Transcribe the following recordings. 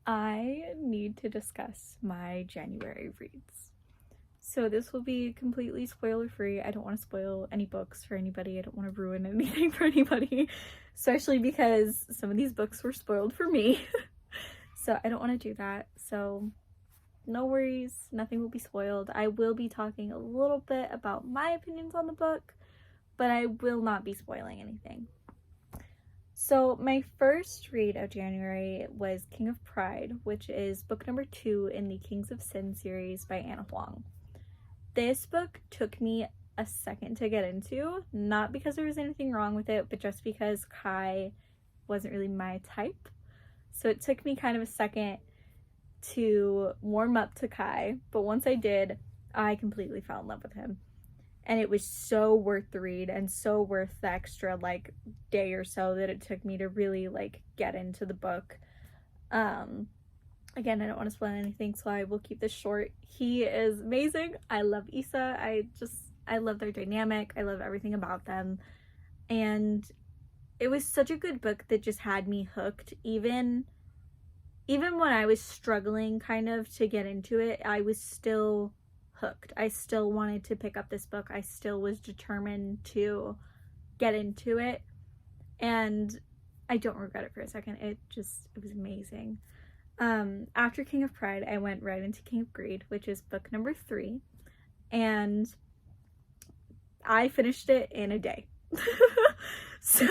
I need to discuss my January reads. So this will be completely spoiler free. I don't want to spoil any books for anybody. I don't want to ruin anything for anybody, especially because some of these books were spoiled for me. So I don't want to do that. So no worries, nothing will be spoiled. I will be talking a little bit about my opinions on the book, but I will not be spoiling anything. So my first read of January was King of Pride, which is book number 2 in the Kings of Sin series by Anna Huang. This book took me a second to get into, not because there was anything wrong with it, but just because Kai wasn't really my type. So it took me kind of a second to warm up to Kai, but once I did, I completely fell in love with him. And it was so worth the read and so worth the extra day or so that it took me to really get into the book. Again, I don't want to spoil anything, so I will keep this short. He is amazing. I love Issa. I love their dynamic. I love everything about them. And it was such a good book that just had me hooked. Even when I was struggling kind of to get into it, I was still hooked. I still wanted to pick up this book. I still was determined to get into it, and I don't regret it for a second. It was amazing. After King of Pride, I went right into King of Greed, which is book number 3, and I finished it in a day. So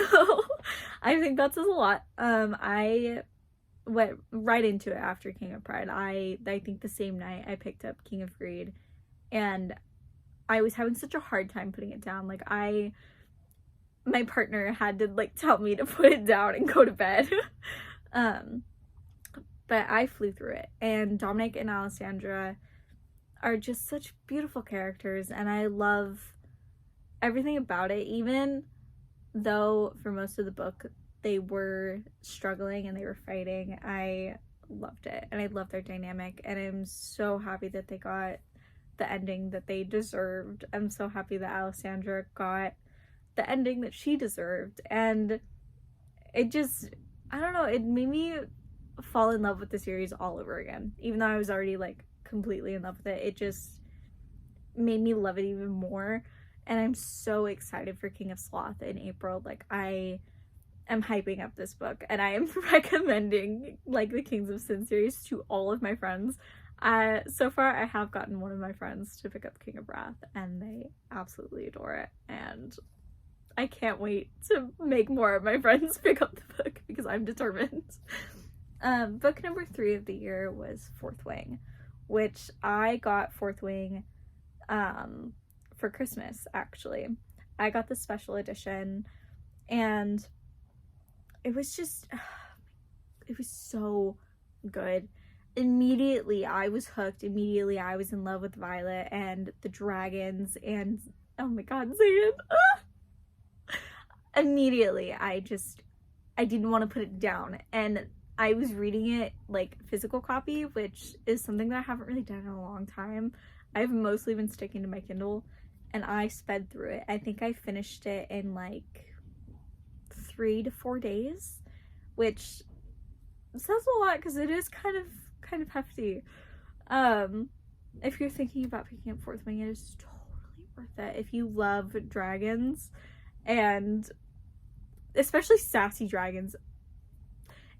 I think that says a lot. I went right into it after King of Pride. I think the same night I picked up King of Greed, and I was having such a hard time putting it down. My partner had to tell me to put it down and go to bed. But I flew through it, and Dominic and Alessandra are just such beautiful characters, and I love everything about it. Even though for most of the book they were struggling and they were fighting, I loved it, and I love their dynamic, and I'm so happy that they got the ending that they deserved. I'm so happy that Alessandra got the ending that she deserved, and it just, I don't know, it made me fall in love with the series all over again. Even though I was already completely in love with it, it just made me love it even more, and I'm so excited for King of Sloth in April. I am hyping up this book, and I am recommending the Kings of Sin series to all of my friends. So far I have gotten one of my friends to pick up King of Wrath, and they absolutely adore it, and I can't wait to make more of my friends pick up the book because I'm determined. Book number 3 of the year was Fourth Wing, which I got Fourth Wing for Christmas, actually. I got the special edition, and it was so good. Immediately I was hooked. Immediately I was in love with Violet and the dragons, and oh my god, Zayn. Immediately I didn't want to put it down, and I was reading it physical copy, which is something that I haven't really done in a long time. I've mostly been sticking to my Kindle, and I sped through it. I think I finished it in 3 to 4 days, which says a lot because it is kind of hefty. If you're thinking about picking up Fourth Wing, it is totally worth it if you love dragons, and especially sassy dragons.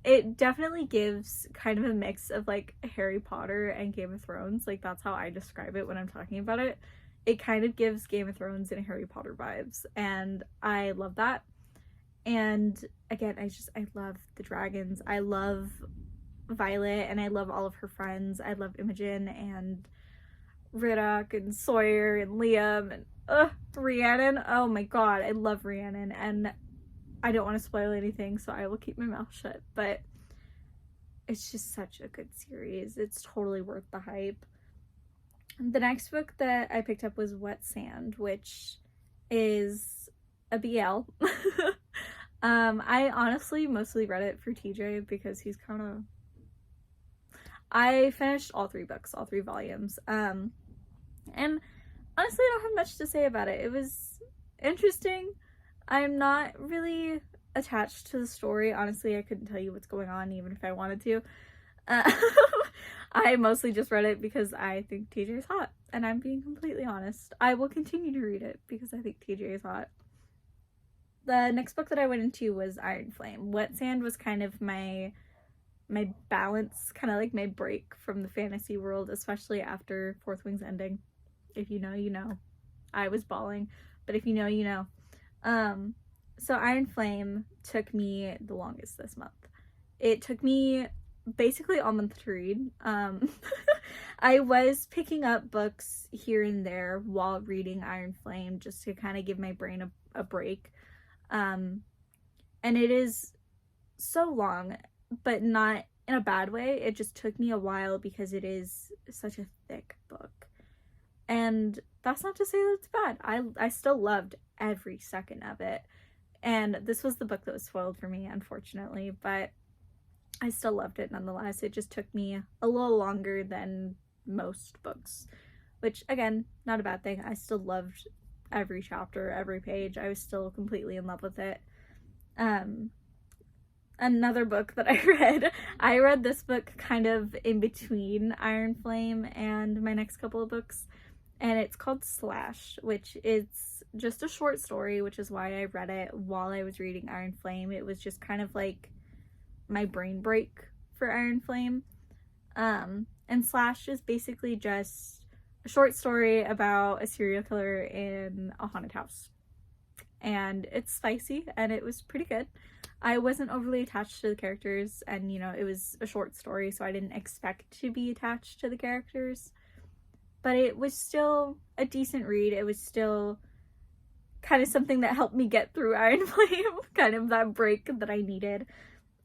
It definitely gives kind of a mix of Harry Potter and Game of Thrones. That's how I describe it when I'm talking about it. It kind of gives Game of Thrones and Harry Potter vibes, and I love that. And again, I love the dragons. I love Violet, and I love all of her friends. I love Imogen and Riddock and Sawyer and Liam and Rhiannon. Oh my god, I love Rhiannon, and I don't want to spoil anything, so I will keep my mouth shut, but it's just such a good series. It's totally worth the hype. The next book that I picked up was Wet Sand, which is a BL. I honestly mostly read it for TJ because he's kind of... I finished all 3 books, all 3 volumes, and honestly I don't have much to say about it. It was interesting. I'm not really attached to the story. Honestly, I couldn't tell you what's going on even if I wanted to. Uh, I mostly just read it because I think TJ is hot, and I'm being completely honest. I will continue to read it because I think TJ is hot. The next book that I went into was Iron Flame. Wet Sand was kind of my balance, kind of like my break from the fantasy world, especially after Fourth Wing's ending. If you know, you know. I was bawling, but if you know, you know. So Iron Flame took me the longest this month. It took me basically all month to read. I was picking up books here and there while reading Iron Flame just to kind of give my brain a break. And it is so long, but not in a bad way. It just took me a while because it is such a thick book. And that's not to say that it's bad. I still loved every second of it. And this was the book that was spoiled for me, unfortunately, but I still loved it nonetheless. It just took me a little longer than most books, which, again, not a bad thing. I still loved every chapter, every page. I was still completely in love with it. Another book that I read this book kind of in between Iron Flame and my next couple of books, and it's called Slash, which is just a short story, which is why I read it while I was reading Iron Flame. It was just kind of like my brain break for Iron Flame. And Slash is basically just a short story about a serial killer in a haunted house. And it's spicy, and it was pretty good. I wasn't overly attached to the characters, and you know, it was a short story, so I didn't expect to be attached to the characters. But it was still a decent read. It was still kind of something that helped me get through Iron Flame, kind of that break that I needed.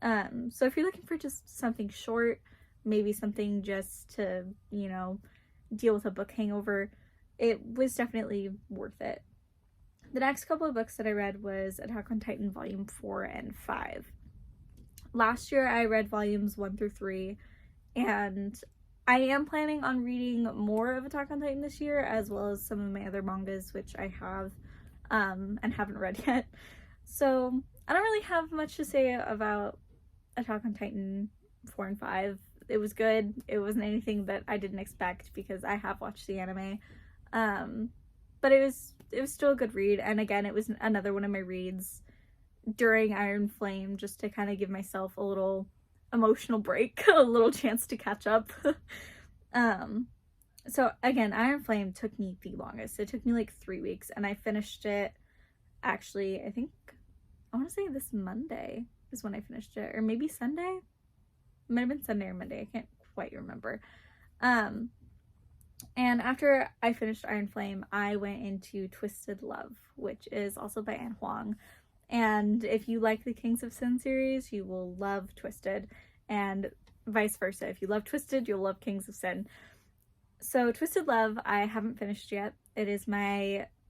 So if you're looking for just something short, maybe something just to, you know, deal with a book hangover, it was definitely worth it. The next couple of books that I read was Attack on Titan Volume 4 and 5. Last year I read Volumes 1 through 3, and I am planning on reading more of Attack on Titan this year, as well as some of my other mangas, which I have and haven't read yet. So I don't really have much to say about Attack on Titan 4 and 5. It was good. It wasn't anything that I didn't expect because I have watched the anime. But it was still a good read, and again, it was another one of my reads during Iron Flame, just to kind of give myself a little emotional break, a little chance to catch up. So again, Iron Flame took me the longest. It took me like 3 weeks, and I finished it actually, I want to say this Monday is when I finished it, or maybe Sunday? It might have been Sunday or Monday, I can't quite remember. And after I finished Iron Flame, I went into Twisted Love, which is also by Anne Huang. And if you like the Kings of Sin series, you will love Twisted, and vice versa. If you love Twisted, you'll love Kings of Sin. So Twisted Love, I haven't finished yet. It is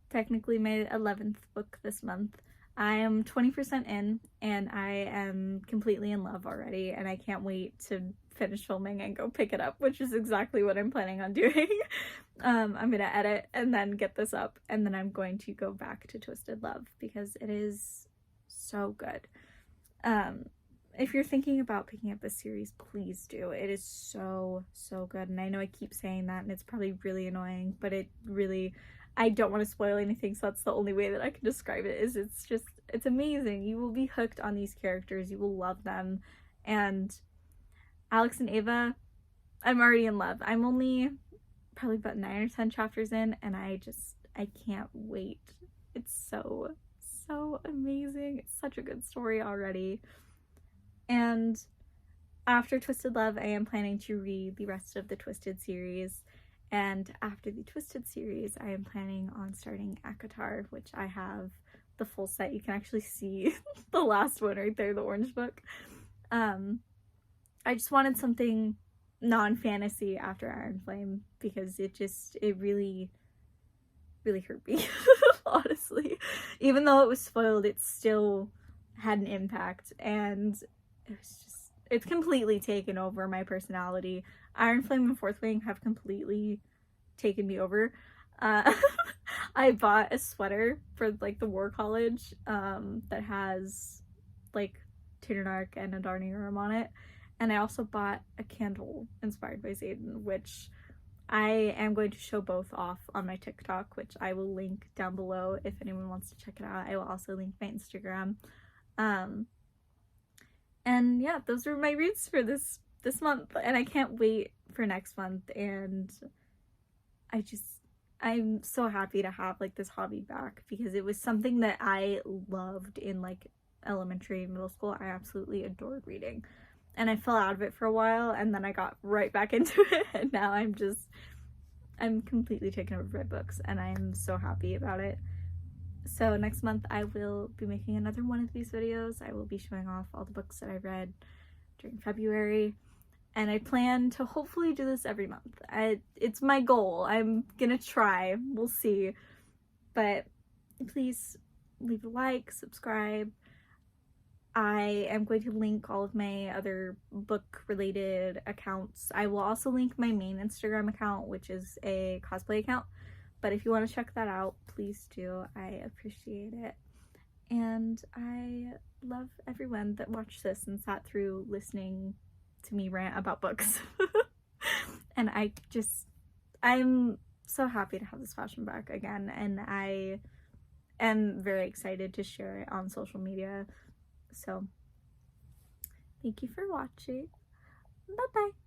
technically my 11th book this month. I am 20% in, and I am completely in love already, and I can't wait to finish filming and go pick it up, which is exactly what I'm planning on doing. I'm gonna edit and then get this up, and then I'm going to go back to Twisted Love because it is so good. If you're thinking about picking up this series, please do. It is so good, and I know I keep saying that, and it's probably really annoying, but I don't want to spoil anything, so that's the only way that I can describe it. It's amazing. You will be hooked on these characters. You will love them. And Alex and Ava, I'm already in love. I'm only probably about 9 or 10 chapters in, and I can't wait. It's so amazing. It's such a good story already. And after Twisted Love, I am planning to read the rest of the Twisted series. And after the Twisted series, I am planning on starting ACOTAR, which I have the full set. You can actually see the last one right there, the orange book. I just wanted something non-fantasy after Iron Flame because it really hurt me, honestly. Even though it was spoiled, it still had an impact, and it's completely taken over my personality. Iron Flame and Fourth Wing have completely taken me over. I bought a sweater for like the War College that has like Tigernark and Adarni Urim on it, And I also bought a candle inspired by Xaden, which I am going to show both off on my TikTok, which I will link down below if anyone wants to check it out. I will also link my Instagram. And yeah, those were my reads for this month, and I can't wait for next month. And I'm so happy to have like this hobby back, because it was something that I loved in like elementary and middle school. I absolutely adored reading, and I fell out of it for a while, and then I got right back into it, and now I'm completely taken over by books, and I'm so happy about it. So next month I will be making another one of these videos. I will be showing off all the books that I read during February, and I plan to hopefully do this every month. It's my goal. I'm gonna try. We'll see. But please leave a like, subscribe. I am going to link all of my other book-related accounts. I will also link my main Instagram account, which is a cosplay account. But if you want to check that out, please do. I appreciate it. And I love everyone that watched this and sat through listening to me rant about books. And I'm so happy to have this fashion back again, and I am very excited to share it on social media. So thank you for watching. Bye bye.